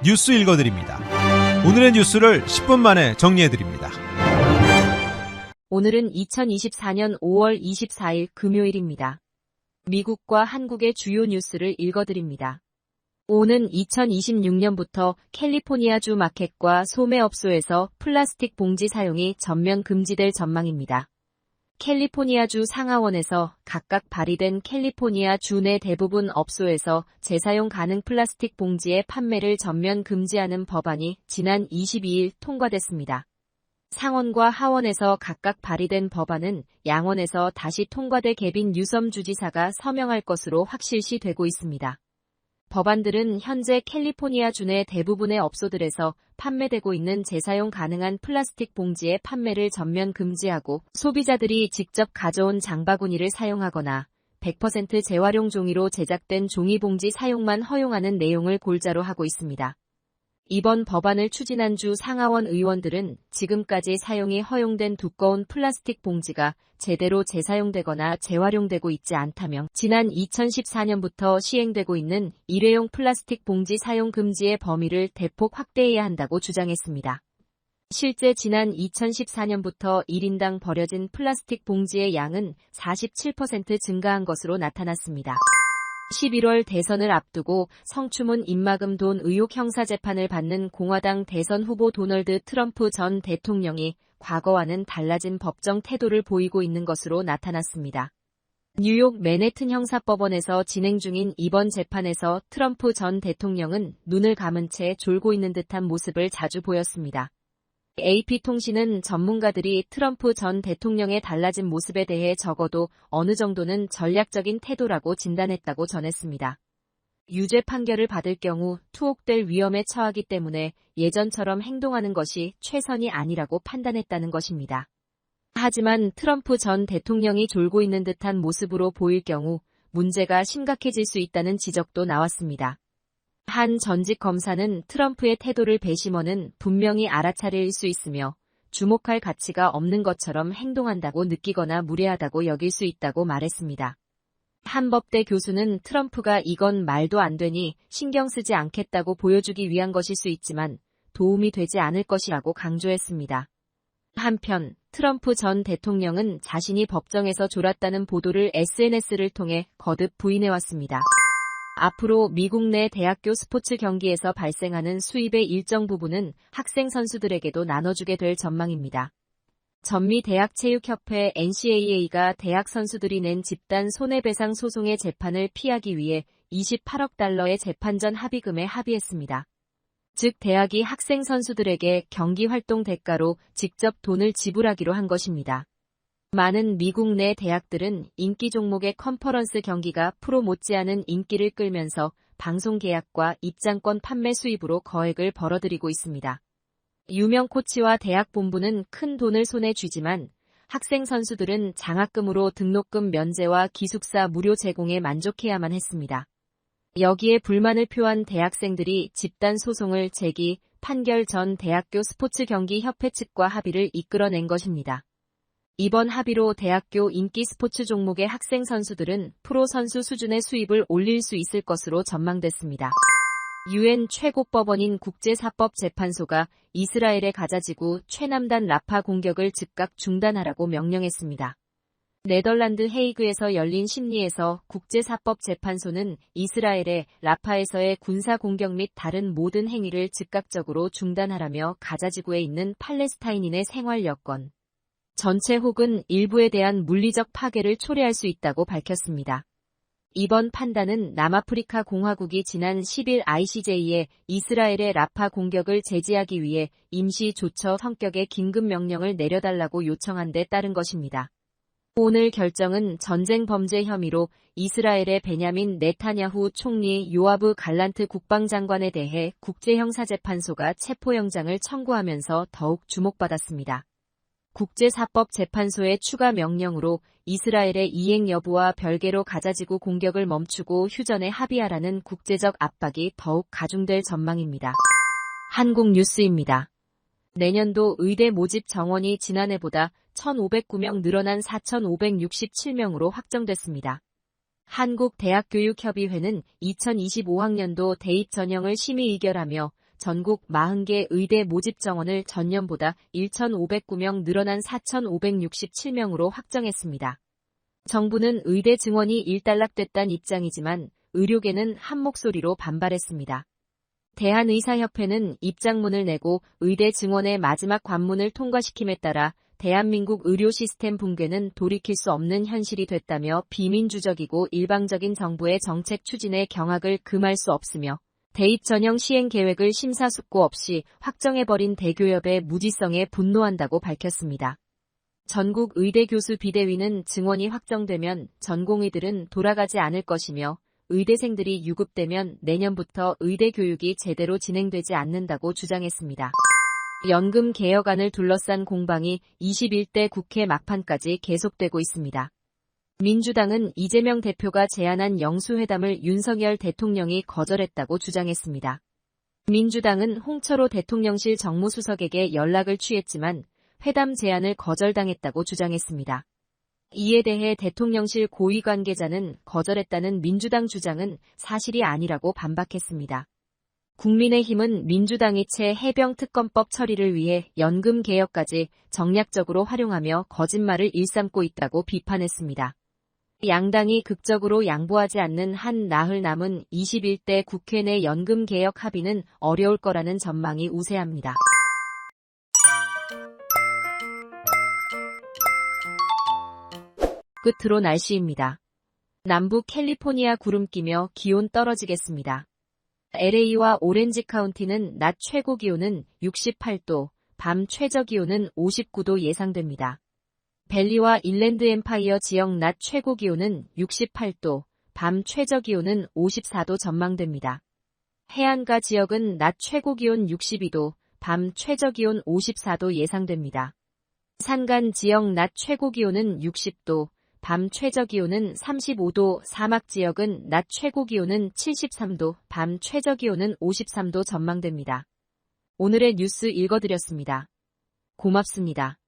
뉴스 읽어드립니다. 오늘의 뉴스를 10분 만에 정리해드립니다. 오늘은 2024년 5월 24일 금요일입니다. 미국과 한국의 주요 뉴스를 읽어드립니다. 오는 2026년부터 캘리포니아주 마켓과 소매업소에서 플라스틱 봉지 사용이 전면 금지될 전망입니다. 캘리포니아주 상하원에서 각각 발의된 캘리포니아 주 내 대부분 업소에서 재사용 가능 플라스틱 봉지의 판매를 전면 금지하는 법안이 지난 22일 통과됐습니다. 상원과 하원에서 각각 발의된 법안은 양원에서 다시 통과돼 개빈 뉴섬 주지사가 서명할 것으로 확실시되고 있습니다. 법안들은 현재 캘리포니아 주 내 대부분의 업소들에서 판매되고 있는 재사용 가능한 플라스틱 봉지의 판매를 전면 금지하고 소비자들이 직접 가져온 장바구니를 사용하거나 100% 재활용 종이로 제작된 종이봉지 사용만 허용하는 내용을 골자로 하고 있습니다. 이번 법안을 추진한 주 상하원 의원들은 지금까지 사용이 허용된 두꺼운 플라스틱 봉지가 제대로 재사용되거나 재활용되고 있지 않다며 지난 2014년부터 시행되고 있는 일회용 플라스틱 봉지 사용 금지의 범위를 대폭 확대해야 한다고 주장했습니다. 실제 지난 2014년부터 1인당 버려진 플라스틱 봉지의 양은 47% 증가한 것으로 나타났습니다. 11월 대선을 앞두고 성추문 입막음 돈 의혹 형사재판을 받는 공화당 대선 후보 도널드 트럼프 전 대통령이 과거와는 달라진 법정 태도를 보이고 있는 것으로 나타났습니다. 뉴욕 맨해튼 형사법원에서 진행 중인 이번 재판에서 트럼프 전 대통령은 눈을 감은 채 졸고 있는 듯한 모습을 자주 보였습니다. AP통신은 전문가들이 트럼프 전 대통령의 달라진 모습에 대해 적어도 어느 정도는 전략적인 태도라고 진단했다고 전했습니다. 유죄 판결을 받을 경우 투옥될 위험에 처하기 때문에 예전처럼 행동하는 것이 최선이 아니라고 판단했다는 것입니다. 하지만 트럼프 전 대통령이 졸고 있는 듯한 모습으로 보일 경우 문제가 심각해질 수 있다는 지적도 나왔습니다. 한 전직 검사는 트럼프의 태도를 배심원은 분명히 알아차릴 수 있으며 주목할 가치가 없는 것처럼 행동한다고 느끼거나 무례하다고 여길 수 있다고 말했습니다. 한 법대 교수는 트럼프가 이건 말도 안 되니 신경 쓰지 않겠다고 보여주기 위한 것일 수 있지만 도움이 되지 않을 것이라고 강조했습니다. 한편 트럼프 전 대통령은 자신이 법정에서 졸았다는 보도를 SNS를 통해 거듭 부인해왔습니다. 앞으로 미국 내 대학교 스포츠 경기에서 발생하는 수입의 일정 부분은 학생 선수들에게도 나눠주게 될 전망입니다. 전미대학체육협회 NCAA가 대학 선수들이 낸 집단 손해배상 소송의 재판을 피하기 위해 28억 달러의 재판전 합의금에 합의했습니다. 즉 대학이 학생 선수들에게 경기 활동 대가로 직접 돈을 지불하기로 한 것입니다. 많은 미국 내 대학들은 인기 종목의 컨퍼런스 경기가 프로 못지않은 인기를 끌면서 방송 계약과 입장권 판매 수입으로 거액을 벌어들이고 있습니다. 유명 코치와 대학 본부는 큰 돈을 손에 쥐지만 학생 선수들은 장학금으로 등록금 면제와 기숙사 무료 제공에 만족해야만 했습니다. 여기에 불만을 표한 대학생들이 집단 소송을 제기, 판결 전 대학교 스포츠 경기 협회 측과 합의를 이끌어낸 것입니다. 이번 합의로 대학교 인기 스포츠 종목의 학생 선수들은 프로 선수 수준의 수입을 올릴 수 있을 것으로 전망됐습니다. UN 최고법원인 국제사법재판소가 이스라엘의 가자지구 최남단 라파 공격을 즉각 중단하라고 명령했습니다. 네덜란드 헤이그에서 열린 심리에서 국제사법재판소는 이스라엘의 라파에서의 군사 공격 및 다른 모든 행위를 즉각적으로 중단하라며 가자지구에 있는 팔레스타인인의 생활 여건, 전체 혹은 일부에 대한 물리적 파괴를 초래할 수 있다고 밝혔습니다. 이번 판단은 남아프리카 공화국이 지난 10일 ICJ에 이스라엘의 라파 공격을 제지하기 위해 임시 조처 성격의 긴급 명령을 내려달라고 요청한 데 따른 것입니다. 오늘 결정은 전쟁 범죄 혐의로 이스라엘의 베냐민 네타냐후 총리 요아브 갈란트 국방장관에 대해 국제형사재판소가 체포영장을 청구하면서 더욱 주목받았습니다. 국제사법재판소의 추가 명령으로 이스라엘의 이행 여부와 별개로 가자지구 공격을 멈추고 휴전에 합의하라는 국제적 압박이 더욱 가중될 전망입니다. 한국 뉴스입니다. 내년도 의대 모집 정원이 지난해보다 1,509명 늘어난 4,567명으로 확정됐습니다. 한국대학교육협의회는 2025학년도 대입 전형을 심의 의결하며 전국 40개 의대 모집 정원을 전년보다 1,509명 늘어난 4,567명으로 확정했습니다. 정부는 의대 증원이 일단락됐다는 입장이지만 의료계는 한 목소리로 반발했습니다. 대한의사협회는 입장문을 내고 의대 증원의 마지막 관문을 통과시킴에 따라 대한민국 의료 시스템 붕괴는 돌이킬 수 없는 현실이 됐다며 비민주적이고 일방적인 정부의 정책 추진에 경악을 금할 수 없으며 대입 전형 시행 계획을 심사숙고 없이 확정해버린 대교협의 무지성에 분노한다고 밝혔습니다. 전국 의대 교수 비대위는 증원이 확정되면 전공의들은 돌아가지 않을 것이며 의대생들이 유급되면 내년부터 의대 교육이 제대로 진행되지 않는다고 주장했습니다. 연금 개혁안을 둘러싼 공방이 21대 국회 막판까지 계속되고 있습니다. 민주당은 이재명 대표가 제안한 영수회담을 윤석열 대통령이 거절했다고 주장했습니다. 민주당은 홍철호 대통령실 정무수석에게 연락을 취했지만 회담 제안을 거절당했다고 주장했습니다. 이에 대해 대통령실 고위 관계자는 거절했다는 민주당 주장은 사실이 아니라고 반박했습니다. 국민의힘은 민주당이 채 해병특검법 처리를 위해 연금 개혁까지 정략적으로 활용하며 거짓말을 일삼고 있다고 비판했습니다. 양당이 극적으로 양보하지 않는 한 나흘 남은 21대 국회 내 연금 개혁 합의는 어려울 거라는 전망이 우세합니다. 끝으로 날씨입니다. 남부 캘리포니아 구름 끼며 기온 떨어지겠습니다. LA와 오렌지 카운티는 낮 최고 기온은 68도, 밤 최저 기온은 59도 예상됩니다. 밸리와 인랜드 엠파이어 지역 낮 최고 기온은 68도, 밤 최저 기온은 54도 전망됩니다. 해안가 지역은 낮 최고 기온 62도, 밤 최저 기온 54도 예상됩니다. 산간 지역 낮 최고 기온은 60도, 밤 최저 기온은 35도, 사막 지역은 낮 최고 기온은 73도, 밤 최저 기온은 53도 전망됩니다. 오늘의 뉴스 읽어드렸습니다. 고맙습니다.